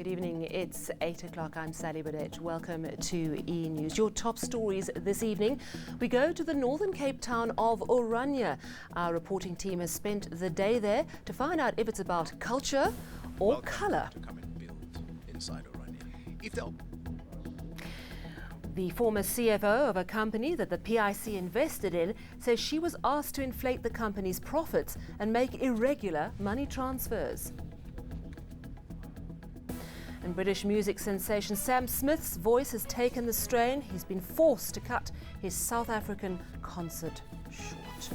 Good evening. It's 8 o'clock. I'm Sally Burdett. Welcome to eNews. Your top stories this evening. We go to the northern Cape town of Orania. Our reporting team has spent the day there to find out if it's about culture or colour. To come and build inside Orania. The former CFO of a company that the PIC invested in says she was asked to inflate the company's profits and make irregular money transfers. And British music sensation Sam Smith's voice has taken the strain. He's been forced to cut his South African concert short.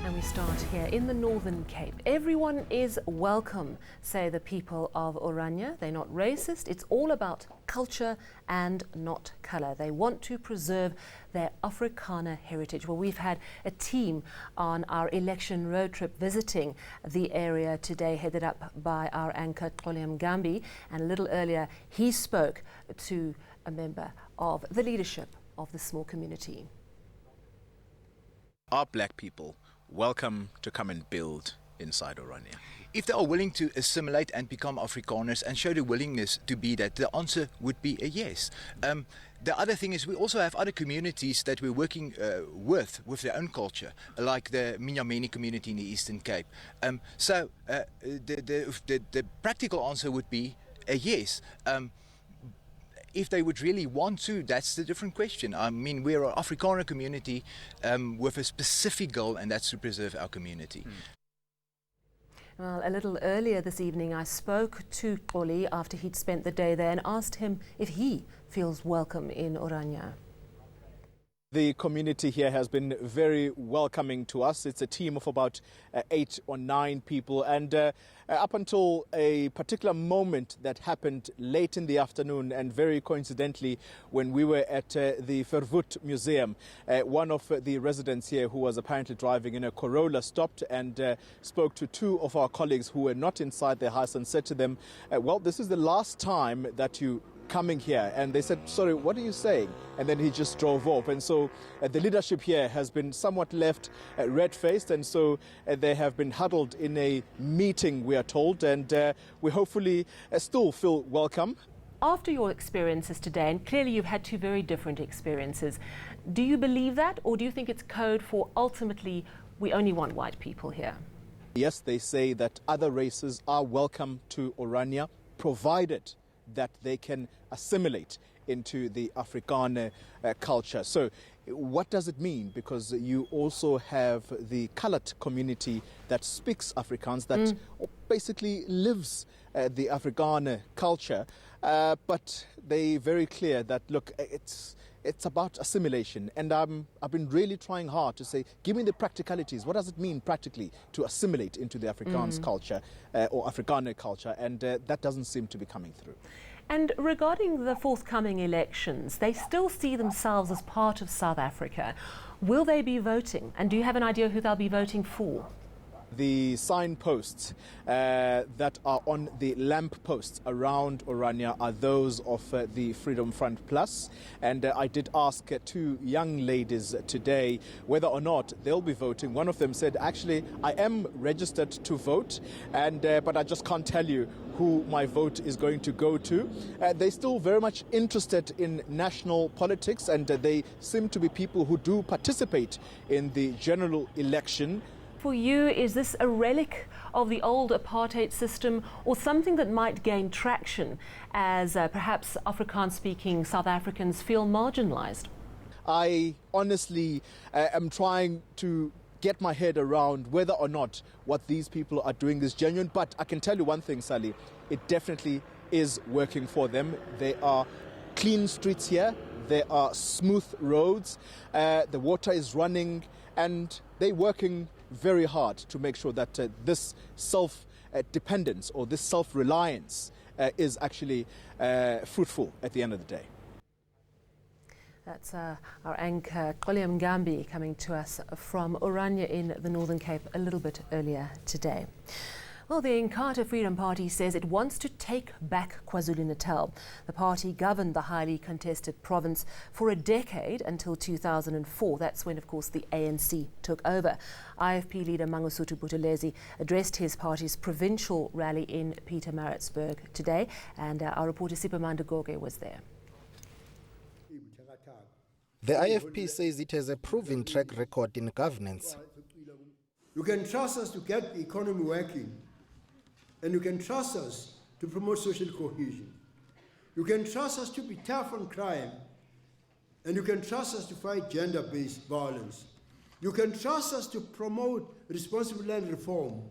And we start here in the Northern Cape. Everyone is welcome, say the people of Orania. They're not racist. It's all about culture and not colour. They want to preserve their Afrikaner heritage. Well, we've had a team on our election road trip visiting the area today, headed up by our anchor, Gambi. And a little earlier, he spoke to a member of the leadership of the small community. Are black people welcome to come and build inside Orania? If they are willing to assimilate and become Afrikaners and show the willingness to be that, the answer would be a yes. The other thing is we also have other communities that we're working with their own culture, like the Minyameni community in the Eastern Cape. So the practical answer would be a yes. If they would really want to, that's the different question. I mean, we're an Afrikaner community with a specific goal, and that's to preserve our community. Well, a little earlier this evening, I spoke to Oli after he'd spent the day there and asked him if he feels welcome in Orania. The community here has been very welcoming to us. It's a team of about 8 or 9 people, and up until a particular moment that happened late in the afternoon, and very coincidentally when we were at the Verwoerd Museum, one of the residents here who was apparently driving in a Corolla stopped and spoke to 2 of our colleagues who were not inside their house and said to them, well, this is the last time that you coming here. And they said, sorry, what are you saying? And then he just drove off. And so the leadership here has been somewhat left red-faced, and so they have been huddled in a meeting, we are told, and we hopefully still feel welcome. After your experiences today, and clearly you've had 2 very different experiences, do you believe that, or do you think it's code for ultimately we only want white people here? Yes, they say that other races are welcome to Orania, provided that they can assimilate into the Afrikaner culture. So what does it mean? Because you also have the coloured community that speaks Afrikaans, that basically lives the Afrikaner culture, but they're very clear that, look, it's about assimilation, and I've been really trying hard to say, give me the practicalities. What does it mean practically to assimilate into the Afrikaans culture or Afrikaner culture? And that doesn't seem to be coming through. And regarding the forthcoming elections, they still see themselves as part of South Africa. Will they be voting? And do you have an idea who they'll be voting for? The signposts that are on the lamp posts around Orania are those of the Freedom Front Plus. And I did ask 2 young ladies today whether or not they'll be voting. One of them said, actually, I am registered to vote, and but I just can't tell you who my vote is going to go to. They're still very much interested in national politics, and they seem to be people who do participate in the general election. For you, is this a relic of the old apartheid system, or something that might gain traction as perhaps Afrikaans-speaking South Africans feel marginalised? I honestly am trying to get my head around whether or not what these people are doing is genuine. But I can tell you one thing, Sally, it definitely is working for them. There are clean streets here. There are smooth roads. The water is running, and they're working very hard to make sure that this self-dependence or this self-reliance is actually fruitful at the end of the day. That's our anchor, Gambi, coming to us from Orania in the Northern Cape a little bit earlier today. Well, the eNCA Freedom Party says it wants to take back KwaZulu-Natal. The party governed the highly contested province for a decade until 2004. That's when, of course, the ANC took over. IFP leader Mangosuthu Buthelezi addressed his party's provincial rally in Pietermaritzburg today, and our reporter Sipamanda Goge was there. The IFP says it has a proven track record in governance. You can trust us to get the economy working, and you can trust us to promote social cohesion. You can trust us to be tough on crime, and you can trust us to fight gender-based violence. You can trust us to promote responsible land reform,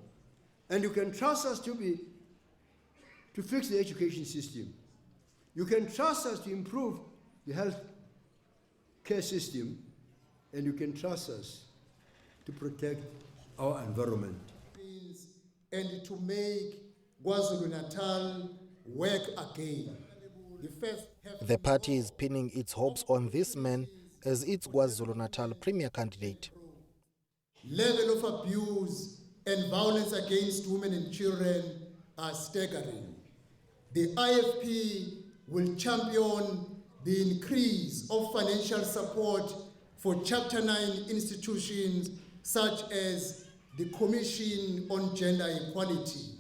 and you can trust us to fix the education system. You can trust us to improve the health care system, and you can trust us to protect our environment. And to make KwaZulu-Natal work again. The party is pinning its hopes on this man as its KwaZulu-Natal premier candidate. Level of abuse and violence against women and children are staggering. The IFP will champion the increase of financial support for Chapter 9 institutions such as the Commission on Gender Equality.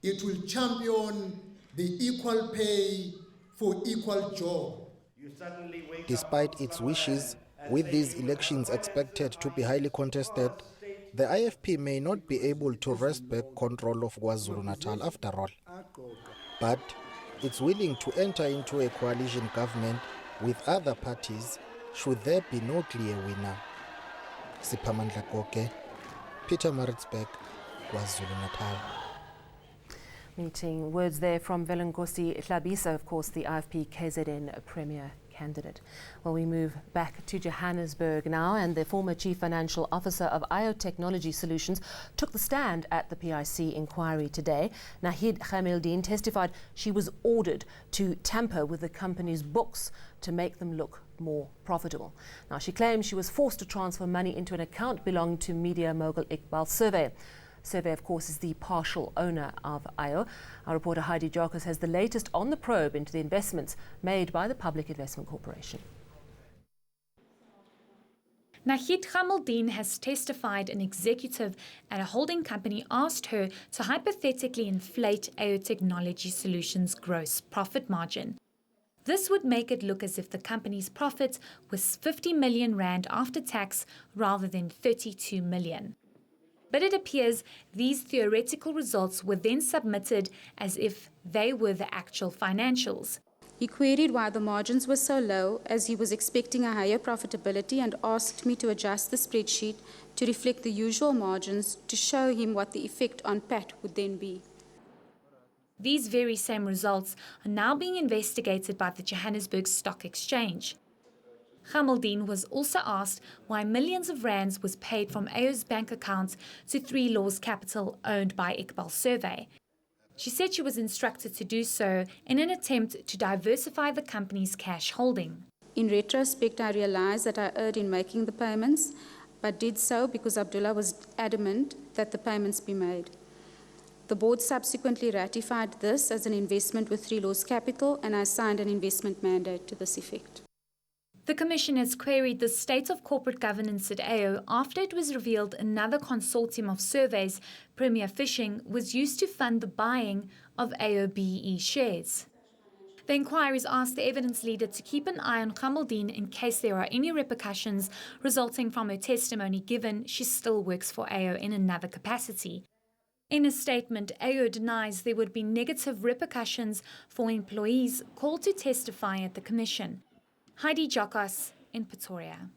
It will champion the equal pay for equal job. Despite its wishes, with these elections expected to be highly contested, the IFP may not be able to wrest back control of KwaZulu-Natal after all. But it's willing to enter into a coalition government with other parties should there be no clear winner. Sipamanda Goge, Pietermaritzburg, KwaZulu-Natal. Meeting words there from Velenkosi Hlabisa, of course, the IFP KZN Premier candidate. Well, we move back to Johannesburg now, and the former Chief Financial Officer of IO Technology Solutions took the stand at the PIC inquiry today. Nahid Khamildeen testified she was ordered to tamper with the company's books to make them look more profitable. Now, she claims she was forced to transfer money into an account belonging to media mogul Iqbal Survey. Survey, of course, is the partial owner of IO. Our reporter Heidi Jocas has the latest on the probe into the investments made by the Public Investment Corporation. Nahid Khamildeen has testified an executive at a holding company asked her to hypothetically inflate IO Technology Solutions' gross profit margin. This would make it look as if the company's profit was 50 million rand after tax rather than 32 million. But it appears these theoretical results were then submitted as if they were the actual financials. He queried why the margins were so low, as he was expecting a higher profitability, and asked me to adjust the spreadsheet to reflect the usual margins to show him what the effect on PAT would then be. These very same results are now being investigated by the Johannesburg Stock Exchange. Khamildeen was also asked why millions of rands was paid from AO's bank accounts to 3 Laws Capital owned by Iqbal Survey. She said she was instructed to do so in an attempt to diversify the company's cash holding. In retrospect, I realized that I erred in making the payments, but did so because Abdullah was adamant that the payments be made. The board subsequently ratified this as an investment with 3 Laws Capital, and I signed an investment mandate to this effect. The Commission has queried the state of corporate governance at AO after it was revealed another consortium of surveys, Premier Fishing, was used to fund the buying of AOBE shares. The inquiries asked the evidence leader to keep an eye on Khamildeen in case there are any repercussions resulting from her testimony, given she still works for AO in another capacity. In a statement, AO denies there would be negative repercussions for employees called to testify at the Commission. Heidi Jocas in Pretoria.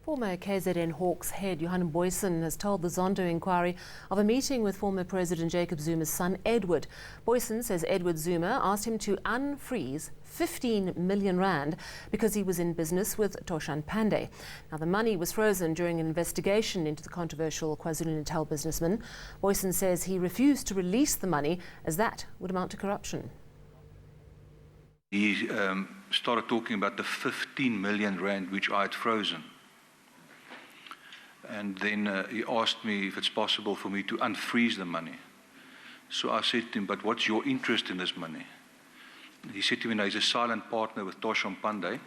Former KZN Hawks head Johan Boysen has told the Zondo inquiry of a meeting with former President Jacob Zuma's son Edward. Boysen says Edward Zuma asked him to unfreeze 15 million rand because he was in business with Toshan Pandey. Now, the money was frozen during an investigation into the controversial KwaZulu-Natal businessman. Boysen says he refused to release the money as that would amount to corruption. He started talking about the 15 million rand which I had frozen. And then he asked me if it's possible for me to unfreeze the money. So I said to him, but what's your interest in this money? He said to me, no, he's a silent partner with Toshon Pandey,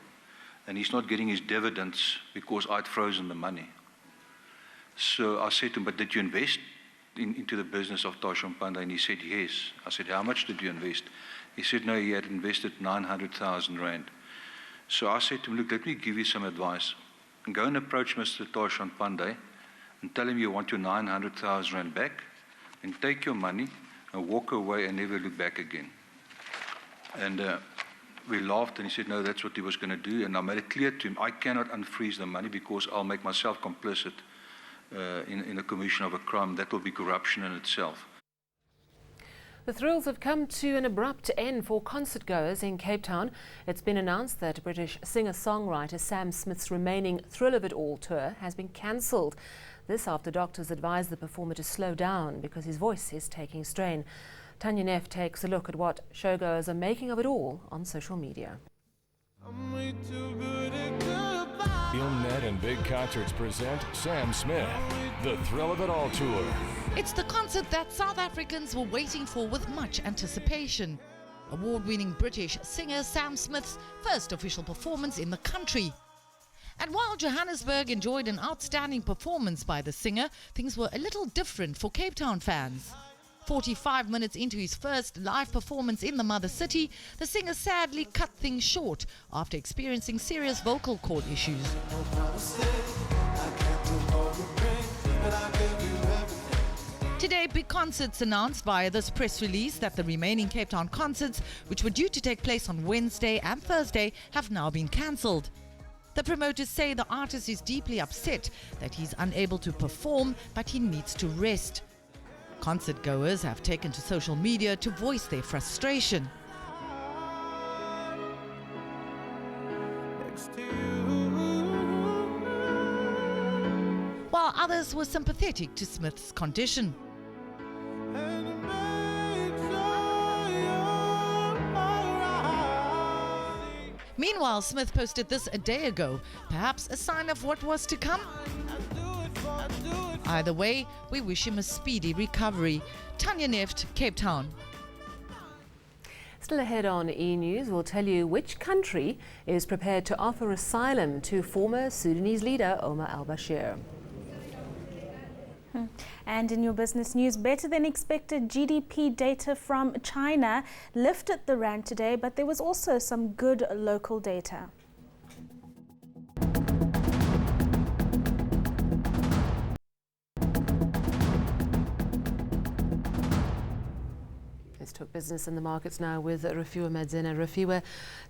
and he's not getting his dividends because I'd frozen the money. So I said to him, but did you invest into the business of Toshon Pandey? And he said, yes. I said, how much did you invest? He said, no, he had invested 900,000 rand. So I said to him, look, let me give you some advice. Go and approach Mr. Toshon Pandey and tell him you want your 900,000 rand back, and take your money and walk away and never look back again. And we laughed, and he said, no, that's what he was going to do. And I made it clear to him, I cannot unfreeze the money because I'll make myself complicit in the commission of a crime. That will be corruption in itself. The thrills have come to an abrupt end for concert goers in Cape Town. It's been announced that British singer-songwriter Sam Smith's remaining Thrill of It All tour has been cancelled. This after doctors advised the performer to slow down because his voice is taking strain. Tanya Neff takes a look at what showgoers are making of it all on social media. Filmnet and Big Concerts present Sam Smith, the Thrill of It All tour. It's the concert that South Africans were waiting for with much anticipation. Award-winning British singer Sam Smith's first official performance in the country. And while Johannesburg enjoyed an outstanding performance by the singer, things were a little different for Cape Town fans. 45 minutes into his first live performance in the mother city, the singer sadly cut things short after experiencing serious vocal cord issues. Today, Big Concerts announced via this press release that the remaining Cape Town concerts, which were due to take place on Wednesday and Thursday, have now been cancelled. The promoters say the artist is deeply upset that he's unable to perform, but he needs to rest. Concert goers have taken to social media to voice their frustration. While others were sympathetic to Smith's condition. Meanwhile, Smith posted this a day ago, perhaps a sign of what was to come. Either way, we wish him a speedy recovery. Tanya Neff, Cape Town. Still ahead on eNews, we'll tell you which country is prepared to offer asylum to former Sudanese leader Omar al-Bashir. And in your business news, better than expected GDP data from China lifted the rand today, but there was also some good local data. Let's talk business in the markets now with Rafiwa Madzena. Rafiwa,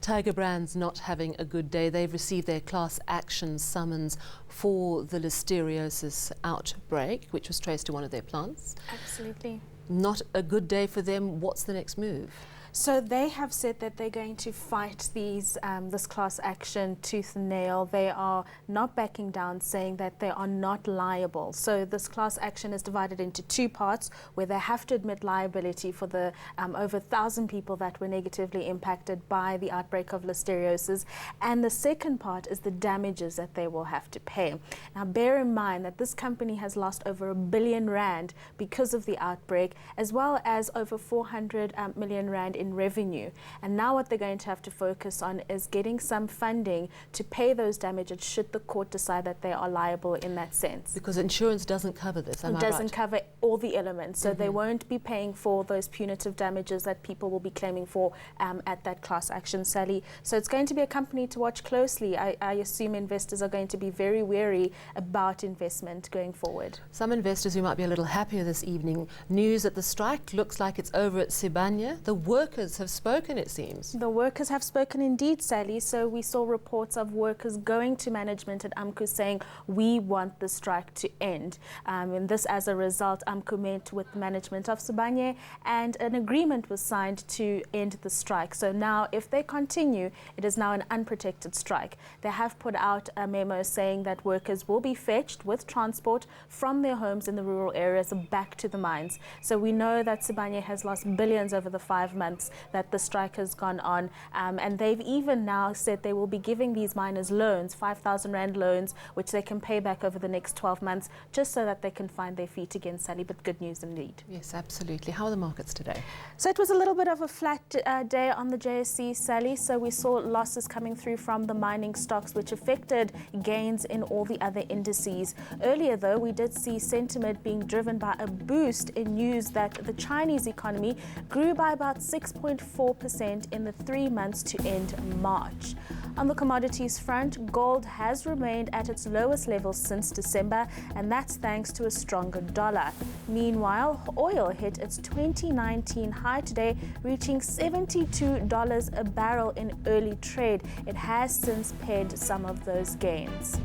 Tiger Brands not having a good day. They've received their class action summons for the listeriosis outbreak, which was traced to one of their plants. Absolutely. Not a good day for them. What's the next move? So they have said that they're going to fight this class action tooth and nail. They are not backing down, saying that they are not liable. So this class action is divided into two parts, where they have to admit liability for the over 1,000 people that were negatively impacted by the outbreak of listeriosis. And the second part is the damages that they will have to pay. Now, bear in mind that this company has lost over R1 billion because of the outbreak, as well as over 400 million rand in revenue. And now what they're going to have to focus on is getting some funding to pay those damages should the court decide that they are liable in that sense. Because insurance doesn't cover this, am I right? It doesn't cover all the elements, so they won't be paying for those punitive damages that people will be claiming for at that class action, Sally. So it's going to be a company to watch closely. I assume investors are going to be very wary about investment going forward. Some investors who might be a little happier this evening, news that the strike looks like it's over at Sibanye. The workers have spoken, it seems. The workers have spoken indeed, Sally. So we saw reports of workers going to management at AMCU saying, we want the strike to end. And this as a result, AMCU met with management of Sibanye and an agreement was signed to end the strike. So now if they continue, it is now an unprotected strike. They have put out a memo saying that workers will be fetched with transport from their homes in the rural areas back to the mines. So we know that Sibanye has lost billions over the 5 months weeks that the strike has gone on. And they've even now said they will be giving these miners loans, 5,000 Rand loans, which they can pay back over the next 12 months, just so that they can find their feet again, Sally. But good news indeed. Yes, absolutely. How are the markets today? So it was a little bit of a flat day on the JSE, Sally. So we saw losses coming through from the mining stocks, which affected gains in all the other indices. Earlier, though, we did see sentiment being driven by a boost in news that the Chinese economy grew by about 6.4% in the 3 months to end March. On the commodities front, gold has remained at its lowest level since December, and that's thanks to a stronger dollar. Meanwhile, oil hit its 2019 high today, reaching $72 a barrel in early trade. It has since paid some of those gains.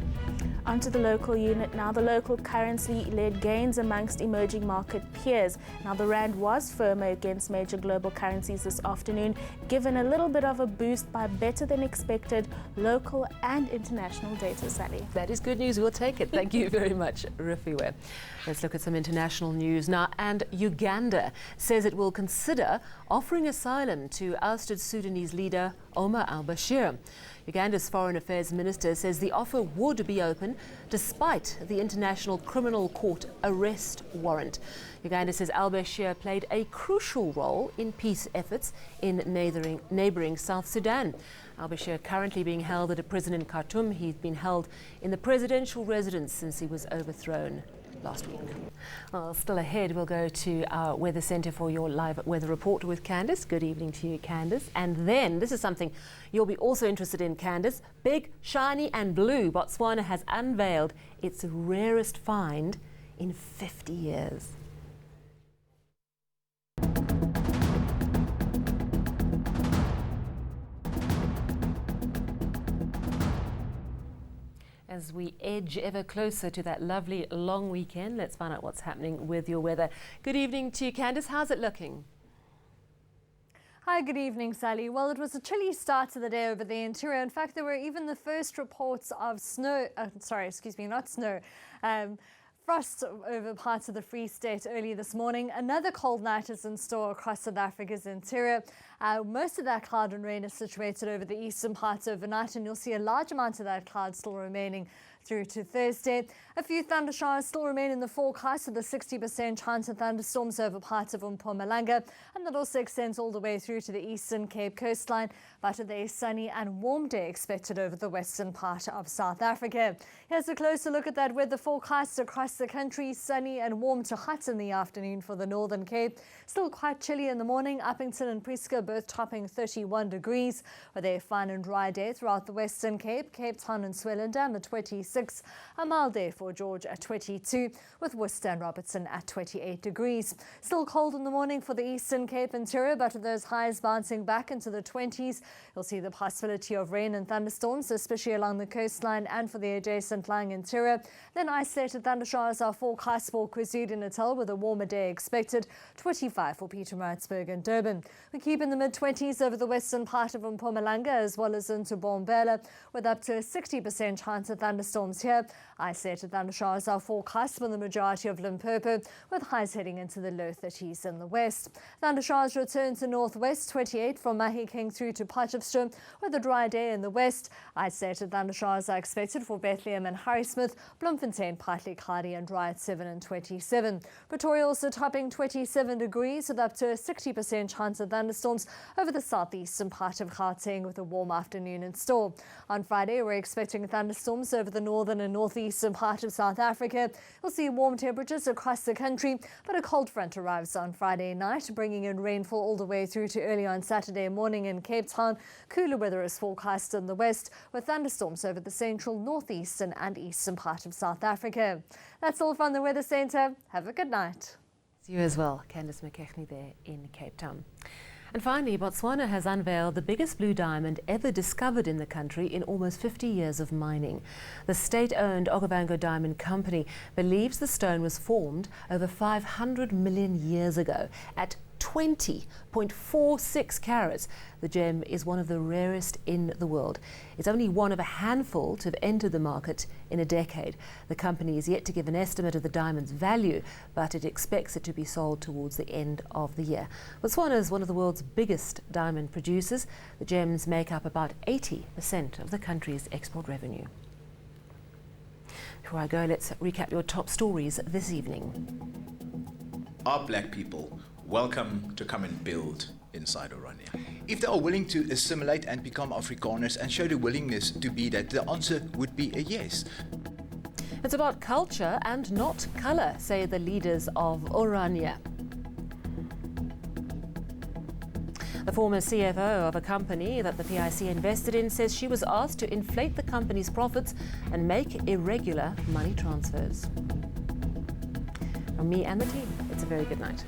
Onto the local unit now. The local currency led gains amongst emerging market peers. Now, the rand was firmer against major global currencies this afternoon, given a little bit of a boost by better than expected local and international data, Sally. That is good news. We'll take it. Thank you very much, Rifiwe. Let's look at some international news now. And Uganda says it will consider offering asylum to ousted Sudanese leader Omar al-Bashir. Uganda's Foreign Affairs Minister says the offer would be open despite the International Criminal Court arrest warrant. Uganda says al-Bashir played a crucial role in peace efforts in neighbouring South Sudan. Al-Bashir currently being held at a prison in Khartoum. He's been held in the presidential residence since he was overthrown last week. Well, still ahead, we'll go to our weather centre for your live weather report with Candice. Good evening to you, Candice. And then, this is something you'll be also interested in, Candice. Big, shiny and blue, Botswana has unveiled its rarest find in 50 years. As we edge ever closer to that lovely long weekend, let's find out what's happening with your weather. Good evening to you, Candice. How's it looking? Hi, good evening, Sally. Well, it was a chilly start to the day over the interior. In fact, there were even the first reports of frost over parts of the Free State early this morning. Another cold night is in store across South Africa's interior. Most of that cloud and rain is situated over the eastern parts overnight, and you'll see a large amount of that cloud still remaining through to Thursday. A few thunder showers still remain in the forecast with a 60% chance of thunderstorms over parts of Mpumalanga, and that also extends all the way through to the Eastern Cape coastline, but with a sunny and warm day expected over the western part of South Africa. Here's a closer look at that weather forecast across the country. Sunny and warm to hot in the afternoon for the Northern Cape. Still quite chilly in the morning. Uppington and Prieska both topping 31 degrees, with a fine and dry day throughout the Western Cape. Cape Town and Swellendam at 26. A mild day for George at 22, with Worcester and Robertson at 28 degrees. Still cold in the morning for the Eastern Cape interior, but with those highs bouncing back into the 20s. You'll see the possibility of rain and thunderstorms, especially along the coastline and for the adjacent lying interior. Then isolated thundershowers are forecast for KwaZulu-Natal, with a warmer day expected. 25 for Pietermaritzburg and Durban. We keep in the mid-20s over the western part of Mpumalanga as well as into Bombela, with up to a 60% chance of thunderstorms here. Isolated thundershowers are forecast for the majority of Limpopo, with highs heading into the low 30s in the west. Thundershowers return to northwest, 28 from Mahikeng through to Potchefstroom, with a dry day in the west. Isolated thundershowers are expected for Bethlehem and Harrismith. Bloemfontein partly cloudy and dry at 7 and 27. Pretoria also topping 27 degrees with up to a 60% chance of thunderstorms over the southeastern part of Gauteng, with a warm afternoon in store. On Friday, we're expecting thunderstorms over the northern and northeastern part of South Africa. You'll see warm temperatures across the country, but a cold front arrives on Friday night, bringing in rainfall all the way through to early on Saturday morning in Cape Town. Cooler weather is forecast in the west, with thunderstorms over the central, northeastern and eastern part of South Africa. That's all from the Weather Centre. Have a good night. See you as well, Candice McKechnie there in Cape Town. And finally, Botswana has unveiled the biggest blue diamond ever discovered in the country in almost 50 years of mining. The state-owned Okavango Diamond Company believes the stone was formed over 500 million years ago at 20.46 carats. The gem is one of the rarest in the world. It's only one of a handful to have entered the market in a decade. The company is yet to give an estimate of the diamond's value, but it expects it to be sold towards the end of the year. Botswana is one of the world's biggest diamond producers. The gems make up about 80% of the country's export revenue. Before I go, let's recap your top stories this evening. Are black people welcome to come and build inside Orania? If they are willing to assimilate and become Afrikaners and show the willingness to be that, the answer would be a yes. It's about culture and not colour, say the leaders of Orania. The former CFO of a company that the PIC invested in says she was asked to inflate the company's profits and make irregular money transfers. From me and the team, it's a very good night.